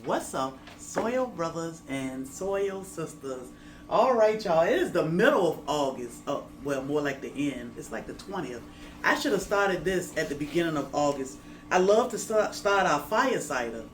What's up, soil brothers and soil sisters? All right, y'all, it is the middle of August. Well, more like the end. It's like the 20th. I should have started this at the beginning of August. I love to start our fire cider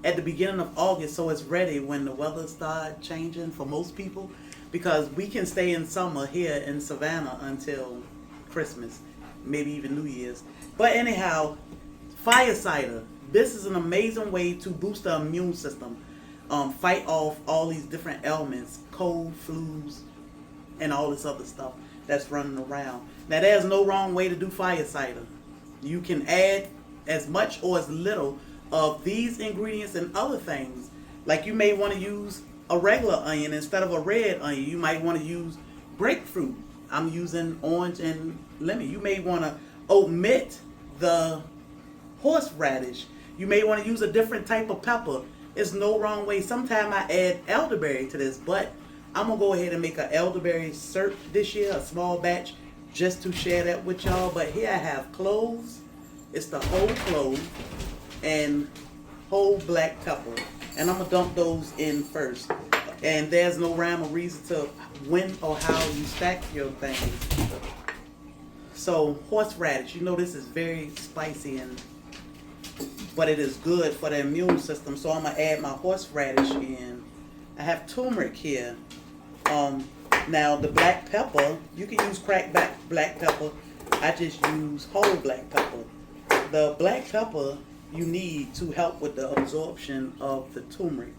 at the beginning of August so it's ready when the weather starts changing for most people, because we can stay in summer here in Savannah until Christmas, maybe even New Year's. But anyhow, fire cider. This is an amazing way to boost the immune system, fight off all these different ailments, cold, flus, and all this other stuff that's running around. Now, there's no wrong way to do fire cider. You can add as much or as little of these ingredients and other things. Like, you may want to use a regular onion instead of a red onion. You might want to use grapefruit. I'm using orange and lemon. You may want to omit the horseradish. You may want to use a different type of pepper. There's no wrong way. Sometimes I add elderberry to this, but I'm going to go ahead and make an elderberry syrup this year, a small batch, just to share that with y'all. But here I have cloves. It's the whole clove and whole black pepper. And I'm going to dump those in first. And there's no rhyme or reason to when or how you stack your things. So horseradish, you know this is very spicy, but it is good for the immune system. So I'm gonna add my horseradish in. I have turmeric here. Now the black pepper, you can use cracked black pepper. I just use whole black pepper. The black pepper you need to help with the absorption of the turmeric.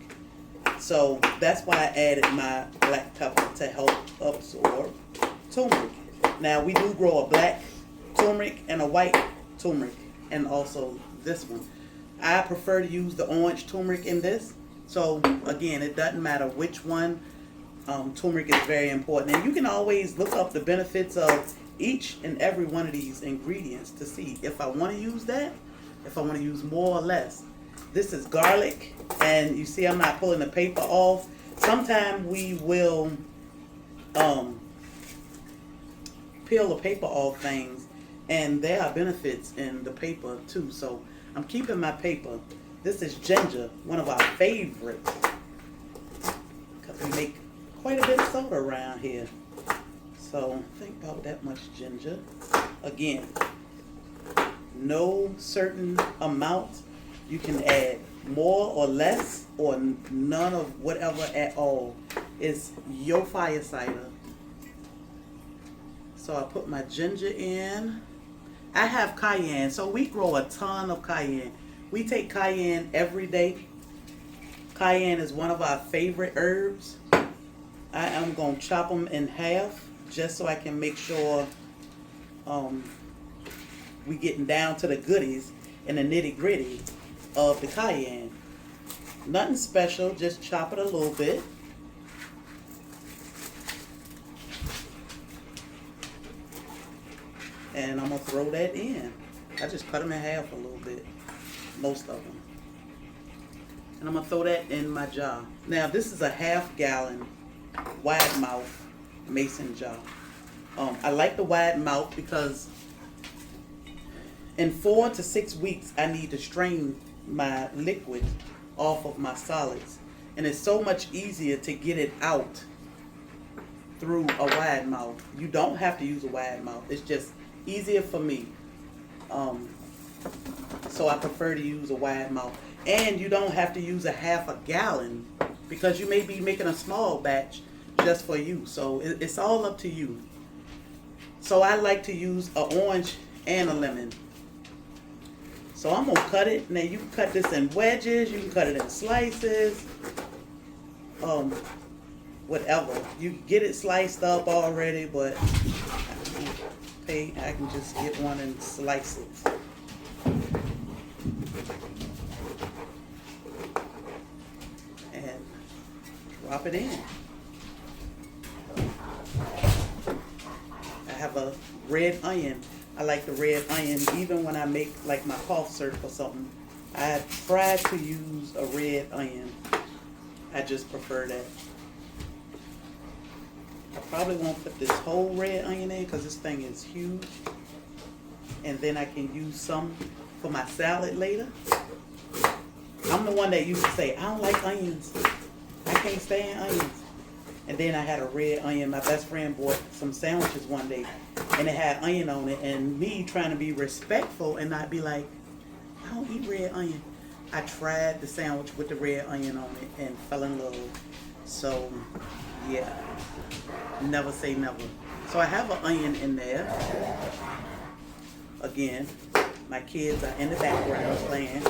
So that's why I added my black pepper, to help absorb turmeric. Now we do grow a black turmeric and a white turmeric, and also this one. I prefer to use the orange turmeric in this. So again, it doesn't matter which one. Turmeric is very important, and you can always look up the benefits of each and every one of these ingredients to see if I want to use that, if I want to use more or less. This is garlic, and you see I'm not pulling the paper off. Sometimes we will peel the paper off things, and there are benefits in the paper too. So I'm keeping my paper. This is ginger, one of our favorites, because we make quite a bit of soda around here. So think about that much ginger. Again, no certain amount. You can add more or less, or none of whatever at all. It's your fire cider. So I put my ginger in. I have cayenne, so we grow a ton of cayenne. We take cayenne every day. Cayenne is one of our favorite herbs. I am going to chop them in half just so I can make sure we getting down to the goodies and the nitty gritty of the cayenne. Nothing special, just chop it a little bit. And I'm going to throw that in. I just cut them in half a little bit, most of them. And I'm going to throw that in my jar. Now, this is a half-gallon wide mouth mason jar. I like the wide mouth because in 4 to 6 weeks, I need to strain my liquid off of my solids. And it's so much easier to get it out through a wide mouth. You don't have to use a wide mouth. It's just easier for me. So I prefer to use a wide mouth. And you don't have to use a half a gallon, because you may be making a small batch just for you. So it's all up to you. So I like to use an orange and a lemon. So I'm going to cut it. Now you can cut this in wedges. You can cut it in slices. Whatever. You can get it sliced up already, but I can just get one and slice it. And drop it in. I have a red onion. I like the red onion even when I make like my cough syrup or something. I try to use a red onion. I just prefer that. I probably won't put this whole red onion in because this thing is huge. And then I can use some for my salad later. I'm the one that used to say, I don't like onions. I can't stand onions. And then I had a red onion. My best friend bought some sandwiches one day, and it had onion on it. And me trying to be respectful and not be like, I don't eat red onion. I tried the sandwich with the red onion on it and fell in love. So, yeah, never say never. So I have an onion in there. Again, my kids are in the background playing.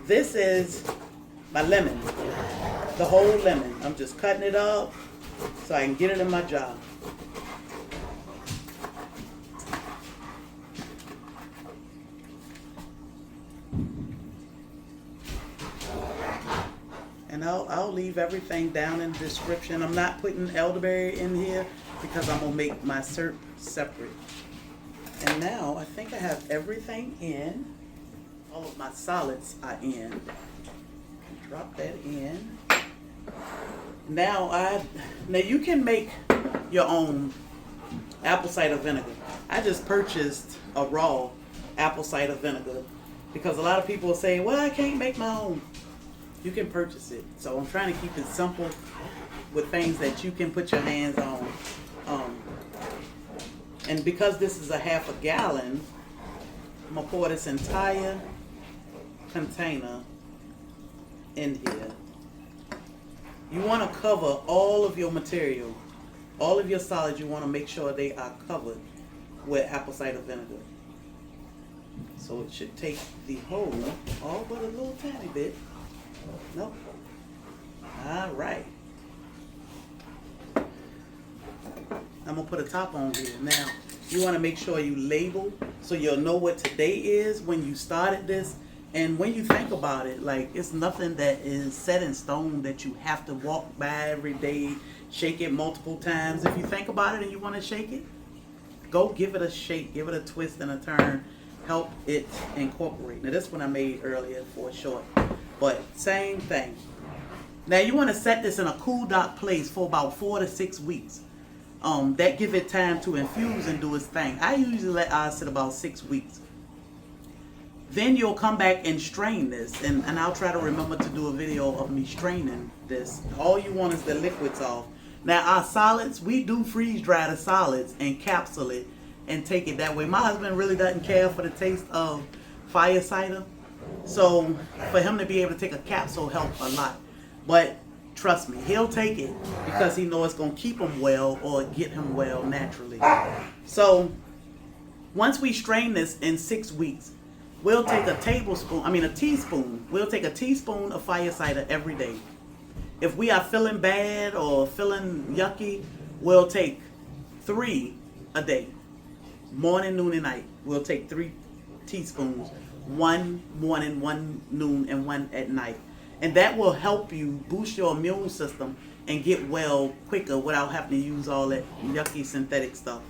This is my lemon, the whole lemon. I'm just cutting it up so I can get it in my jar. And I'll leave everything down in the description. I'm not putting elderberry in here because I'm going to make my syrup separate. And now I think I have everything in. All of my solids are in. Drop that in. Now you can make your own apple cider vinegar. I just purchased a raw apple cider vinegar because a lot of people say, well, I can't make my own. You can purchase it. So I'm trying to keep it simple with things that you can put your hands on. And because this is a half a gallon, I'm going to pour this entire container in here. You want to cover all of your material, all of your solids. You want to make sure they are covered with apple cider vinegar. So it should take the whole, all but a little tiny bit. Nope. All right. I'm going to put a top on here. Now, you want to make sure you label so you'll know what today is when you started this. And when you think about it, like, it's nothing that is set in stone that you have to walk by every day, shake it multiple times. If you think about it and you want to shake it, go give it a shake, give it a twist and a turn, help it incorporate. Now, this one I made earlier for short, but same thing. Now, you want to set this in a cool, dark place for about 4 to 6 weeks. That give it time to infuse and do its thing. I usually let ours sit about 6 weeks. Then you'll come back and strain this, and I'll try to remember to do a video of me straining this. All you want is the liquids off. Now, our solids, we do freeze dry the solids and capsule it and take it that way. My husband really doesn't care for the taste of fire cider, so for him to be able to take a capsule helps a lot. But trust me, he'll take it because he knows it's going to keep him well or get him well naturally. So once we strain this in 6 weeks, we'll take a teaspoon. We'll take a teaspoon of fire cider every day. If we are feeling bad or feeling yucky, we'll take 3 a day. Morning, noon, and night. We'll take 3 teaspoons. 1 morning, 1 noon, and 1 at night. And that will help you boost your immune system and get well quicker without having to use all that yucky synthetic stuff.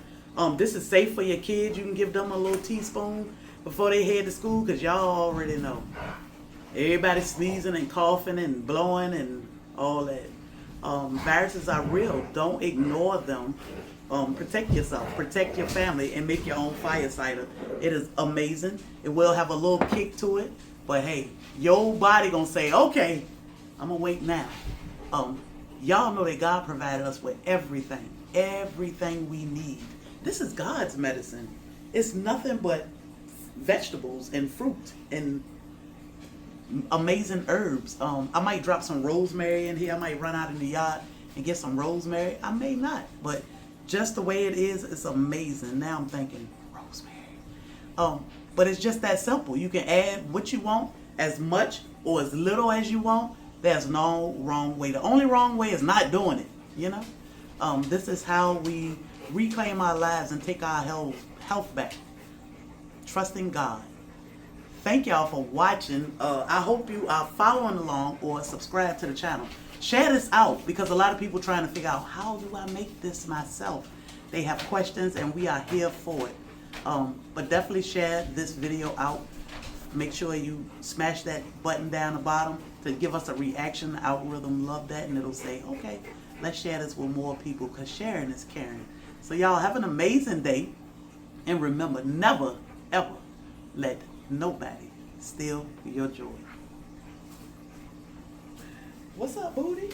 This is safe for your kids. You can give them a little teaspoon before they head to school, because y'all already know. Everybody's sneezing and coughing and blowing and all that. Viruses are real. Don't ignore them. Protect yourself, protect your family, and make your own fire cider. It is amazing. It will have a little kick to it, but hey, your body gonna say, okay, I'm gonna wait now. Y'all know that God provided us with everything we need. This is God's medicine. It's nothing but vegetables and fruit and amazing herbs. I might drop some rosemary in here. I might run out in the yard and get some rosemary. I may not, but just the way it is, it's amazing. Now I'm thinking rosemary. But it's just that simple. You can add what you want, as much or as little as you want. There's no wrong way. The only wrong way is not doing it, you know? This is how we reclaim our lives and take our health back. Trusting God. Thank y'all for watching. I hope you are following along or subscribe to the channel. Share this out, because a lot of people trying to figure out, how do I make this myself? They have questions and we are here for it. But definitely share this video out. Make sure you smash that button down the bottom to give us a reaction. The algorithm love that, and it'll say, okay, let's share this with more people, because sharing is caring. So y'all have an amazing day, and remember, never ever let nobody steal your joy. What's up, booty?